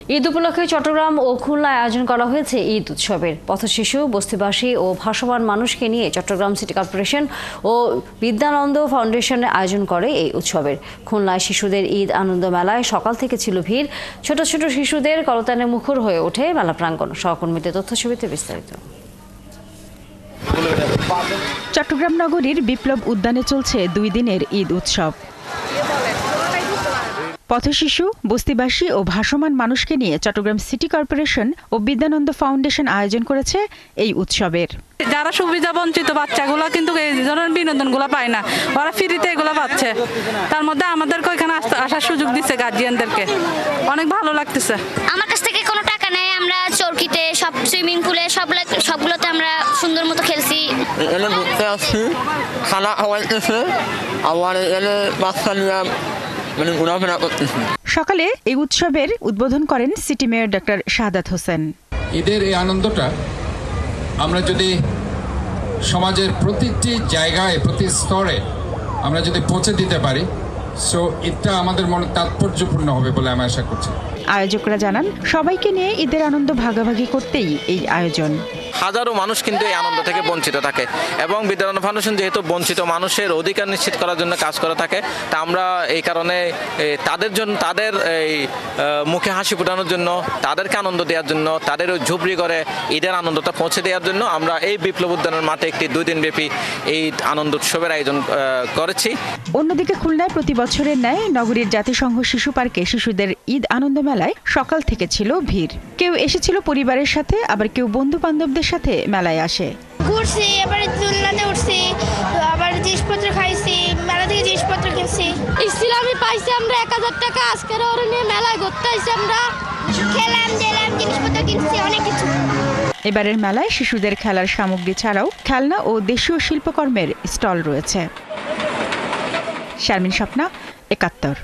ঈদ উপলক্ষে চট্টগ্রাম ও খুলনায় আয়োজন করা হয়েছে ঈদ উৎসবের। পথশিশু, বস্তিবাসী ও ভাসমান মানুষকে নিয়ে চট্টগ্রাম সিটি কর্পোরেশন ও বিদ্যানন্দ ফাউন্ডেশনের আয়োজন করে এই উৎসবের। খুলনায় শিশুদের ঈদ আনন্দ মেলায় সকাল থেকে ছিল ভিড়। ছোট ছোট শিশুদের করতানে মুখর হয়ে ওঠে মেলা প্রাঙ্গণ। সহকর্মীদের তথ্যছবিতে বিস্তারিত। চট্টগ্রাম নগরীর বিপ্লব উদ্যানে চলছে 2 দিনের ঈদ উৎসব। পথশিশু, বস্তিবাসী ও ভাসমান মানুষকে নিয়ে চট্টগ্রাম সিটি কর্পোরেশন ও বিদ্যানন্দ ফাউন্ডেশন আয়োজন করেছে এই উৎসবের। যারা সুবিধা বঞ্চিত বাচ্চাগুলো কিন্তু এই ধরনের বিনোদনগুলো পায় না, ওরা ফ্রিতে এগুলো পাচ্ছে। তার মধ্যে আমাদেরকে এখানে আসার সুযোগ দিচ্ছে, গার্জিয়ানদেরকে অনেক ভালো লাগতেছে। আমার কাছ থেকে কোনো টাকা নেই, আমরা চরকিতে, সব সুইমিং পুলে, সবগুলোতে আমরা সুন্দর মতো খেলছি। এখানে ঘুরতে আসছি, খানা খাওয়াইতেছে, আবার এখানে বাচ্চা নিয়ে ঘোরাফেরা করতেছি। সকালে এই উৎসবের উদ্বোধন করেন city mayor doctor Shahadat Hossain. ঈদের এই আনন্দটা আমরা যদি সমাজের প্রতিটি জায়গায়, প্রতি স্তরে আমরা যদি পৌঁছে দিতে পারি, সো এটা আমাদের মনে তাৎপর্যপূর্ণ হবে বলে আমি আশা করছি। আয়োজকরা জানান, সবাইকে নিয়ে ঈদের আনন্দ ভাগাভাগি করতেই এই আয়োজন। হাজারো মানুষ কিন্তু এই আনন্দ থেকে বঞ্চিত থাকে এবং বিদ্যানন্দ ফাউন্ডেশন যেহেতু বঞ্চিত মানুষের অধিকার নিশ্চিত করার জন্য কাজ করে থাকে, তা আমরা এই কারণে তাদের এই মুখে হাসি ফোটানোর জন্য, তাদেরকে আনন্দ দেওয়ার জন্য, তাদের ওই ঝুপড়ি করে ঈদের আনন্দটা পৌঁছে দেওয়ার জন্য আমরা এই বিপ্লব উদ্যানের মাঠে একটি 2 দিন ব্যাপী এই আনন্দ উৎসবের আয়োজন করেছি। অন্যদিকে খুলনায় প্রতি বছরের ন্যায় নগরীর জাতিসংঘ শিশু পার্কে শিশুদের ঈদ আনন্দ মেলায় সকাল থেকে ছিল ভিড়। কেউ এসেছিল পরিবারের সাথে, আবার কেউ বন্ধু বান্ধবদের সাথে মেলায় আসে। ঘুরছি, এবারে দোলনাতে উঠছি, আবার জিনিসপত্র খাইছি, মেলা থেকে জিনিসপত্র কিনছি। ইসলামি পাইছি আমরা 1000 টাকা, আজকের ওরে নিয়ে মেলায় ঘুরতে আইছি, আমরা খেলাম, জিনিসপত্র কিনছি, অনেক কিছু। এবারের মেলায় শিশুদের খেলার সামগ্রী ছাড়াও খেলনা ও দেশীয় শিল্পকর্মের স্টল রয়েছে। শারমিন স্বপ্না, 71।